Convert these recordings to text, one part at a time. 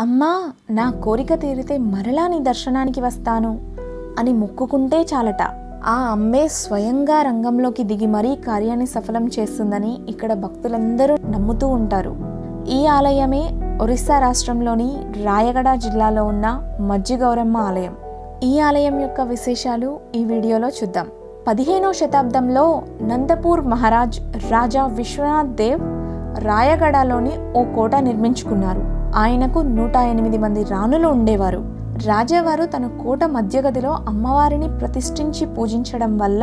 అమ్మా, నా కోరిక తీరితే మరలా నీ దర్శనానికి వస్తాను అని మొక్కుకుంటే చాలట. ఆ అమ్మే స్వయంగా రంగంలోకి దిగి మరీ కార్యాన్ని సఫలం చేస్తుందని ఇక్కడ భక్తులందరూ నమ్ముతూ ఉంటారు. ఈ ఆలయమే ఒరిస్సా రాష్ట్రంలోని రాయగడ జిల్లాలో ఉన్న మజ్జిగౌరమ్మ ఆలయం. ఈ ఆలయం యొక్క విశేషాలు ఈ వీడియోలో చూద్దాం. 15వ శతాబ్దంలో నందపూర్ మహారాజ్ రాజా విశ్వనాథ్ దేవ్ రాయగడలోని ఓ కోట నిర్మించుకున్నారు. ఆయనకు 108 మంది రాణులు ఉండేవారు. రాజావారు తన కోట మధ్యగదిలో అమ్మవారిని ప్రతిష్ఠించి పూజించడం వల్ల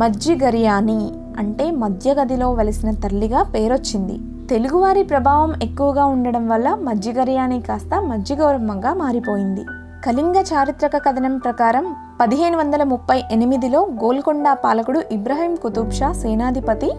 మజ్జిగరియాని అంటే మధ్యగదిలో వెలిసిన తల్లిగా పేరొచ్చింది. తెలుగువారి ప్రభావం ఎక్కువగా ఉండడం వల్ల మజ్జిగరియాని కాస్త మజ్జిగౌరమ్మగా మారిపోయింది. కళింగ చారిత్రక కథనం ప్రకారం 1538లో గోల్కొండ పాలకుడు ఇబ్రాహిం కుతుబ్ షా సేనాధిపతి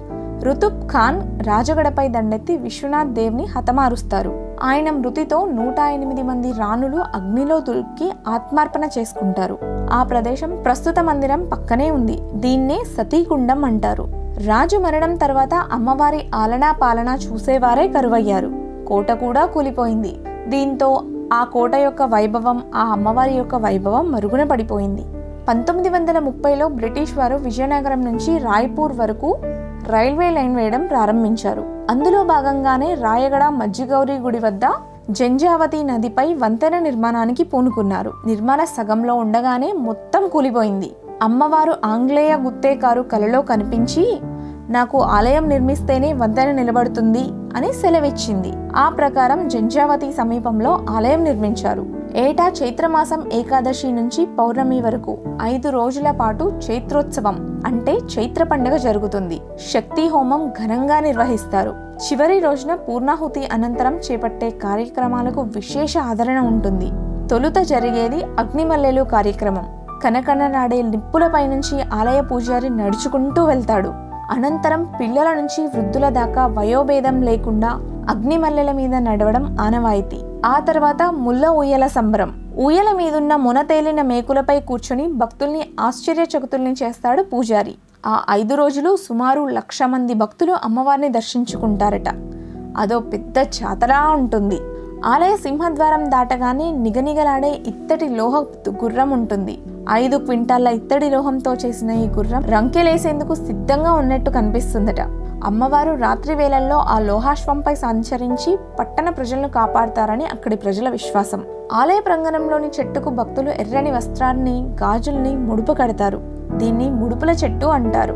రుతుబ్ ఖాన్ రాజగడపై దండెత్తి విశ్వనాథ్ దేవ్ని హతమారుస్తారు. ఆయన మృతితో 108 మంది రాణులు అగ్నిలో దూకి ఆత్మార్పణ చేసుకుంటారు. ఆ ప్రదేశం ప్రస్తుత మందిరం పక్కనే ఉంది. దీన్నే సతీకుండం అంటారు. రాజు మరణం తర్వాత అమ్మవారి ఆలనా పాలన చూసేవారే కరువయ్యారు. కోట కూడా కూలిపోయింది. దీంతో ఆ కోట యొక్క వైభవం, ఆ అమ్మవారి యొక్క వైభవం మరుగున పడిపోయింది. 1930లో బ్రిటిష్ వారు విజయనగరం నుంచి రాయ్పూర్ వరకు రైల్వే లైన్ వేయడం ప్రారంభించారు. అందులో భాగంగానే రాయగడ మజ్జిగౌరి గుడి వద్ద జంజావతి నదిపై వంతెన నిర్మాణానికి పూనుకున్నారు. నిర్మాణ సగంలో ఉండగానే మొత్తం కూలిపోయింది. అమ్మవారు ఆంగ్లేయ గుత్తేకారు కలలో కనిపించి, నాకు ఆలయం నిర్మిస్తేనే వంతెన నిలబడుతుంది అని సెలవిచ్చింది. ఆ ప్రకారం జంజావతి సమీపంలో ఆలయం నిర్మించారు. ఏటా చైత్రమాసం ఏకాదశి నుంచి పౌర్ణమి వరకు 5 రోజుల పాటు చైత్రోత్సవం అంటే చైత్ర పండుగ జరుగుతుంది. శక్తి హోమం ఘనంగా నిర్వహిస్తారు. చివరి రోజున పూర్ణాహుతి అనంతరం చేపట్టే కార్యక్రమాలకు విశేష ఆదరణ ఉంటుంది. తొలుత జరిగేది అగ్నిమల్లెలు కార్యక్రమం. కనకనలాడే నిప్పులపై నుంచి ఆలయ పూజారి నడుచుకుంటూ వెళ్తాడు. అనంతరం పిల్లల నుంచి వృద్ధుల దాకా వయోభేదం లేకుండా అగ్నిమల్లెల మీద నడవడం ఆనవాయితీ. ఆ తర్వాత ముల్ల ఊయల సంబరం. ఊయల మీదున్న మునతేలిన మేకులపై కూర్చొని భక్తుల్ని ఆశ్చర్యచకితుల్ని చేస్తాడు పూజారి. ఆ 5 రోజులు సుమారు 1,00,000 మంది భక్తులు అమ్మవారిని దర్శించుకుంటారట. అదో పెద్ద జాతర ఉంటుంది. ఆలయ సింహద్వారం దాటగానే నిగనిగలాడే ఇత్తడి లోహ గుర్రం ఉంటుంది. 5 క్వింటాల ఇత్తడి లోహంతో చేసిన ఈ గుర్రం రంకెలేసేందుకు సిద్ధంగా ఉన్నట్టు కనిపిస్తుందట. అమ్మవారు రాత్రి వేళల్లో ఆ లోహాశ్వంపై సంచరించి పట్టణ ప్రజలను కాపాడతారని అక్కడి ప్రజల విశ్వాసం. ఆలయ ప్రాంగణంలోని చెట్టుకు భక్తులు ఎర్రని వస్త్రాన్ని, గాజుల్ని ముడుపు కడతారు. దీన్ని ముడుపుల చెట్టు అంటారు.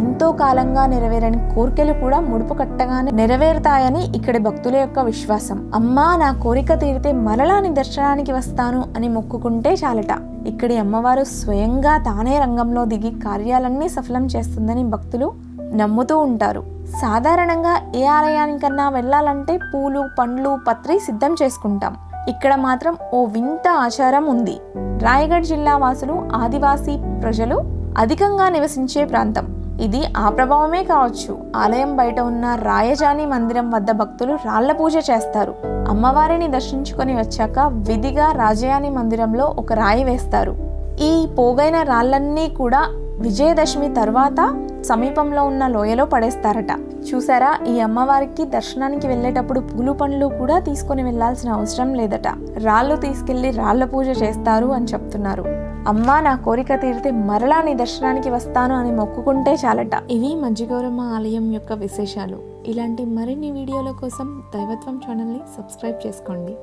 ఎంతో కాలంగా నెరవేరని కోరికలు కూడా ముడుపు కట్టగానే నెరవేరుతాయని ఇక్కడి భక్తుల యొక్క విశ్వాసం. అమ్మా, నా కోరిక తీరితే మరలా నీ దర్శనానికి వస్తాను అని మొక్కుకుంటే చాలట. ఇక్కడి అమ్మవారు స్వయంగా తానే రంగంలో దిగి కార్యాలన్నీ సఫలం చేస్తుందని భక్తులు నమ్ముతూ ఉంటారు. సాధారణంగా ఏ ఆలయానికన్నా వెళ్ళాలంటే పూలు, పండ్లు, పత్రి సిద్ధం చేసుకుంటాం. ఇక్కడ మాత్రం ఓ వింత ఆచారం ఉంది. రాయగఢ్ జిల్లా వాసులు ఆదివాసీ ప్రజలు అధికంగా నివసించే ప్రాంతం. ఇది ఆ ప్రభావమే కావచ్చు. ఆలయం బయట ఉన్న రాయజాని మందిరం వద్ద భక్తులు రాళ్ల పూజ చేస్తారు. అమ్మవారిని దర్శించుకొని వచ్చాక విధిగా రాజయాని మందిరంలో ఒక రాయి వేస్తారు. ఈ పోగైన రాళ్లన్నీ కూడా విజయదశమి తర్వాత సమీపంలో ఉన్న లోయలో పడేస్తారట. చూసారా, ఈ అమ్మవారికి దర్శనానికి వెళ్ళేటప్పుడు పూలు, పండ్లు కూడా తీసుకొని వెళ్లాల్సిన అవసరం లేదట. రాళ్ళు తీసుకెళ్లి రాళ్ల పూజ చేస్తారు అని చెప్తున్నారు. అమ్మా, నా కోరిక తీరితే మరలా నీ దర్శనానికి వస్తాను అని మొక్కుకుంటే చాలట. ఇవి మజ్జిగౌరమ్మ ఆలయం యొక్క విశేషాలు. ఇలాంటి మరిన్ని వీడియోల కోసం దైవత్వం ఛానల్ని సబ్స్క్రైబ్ చేసుకోండి.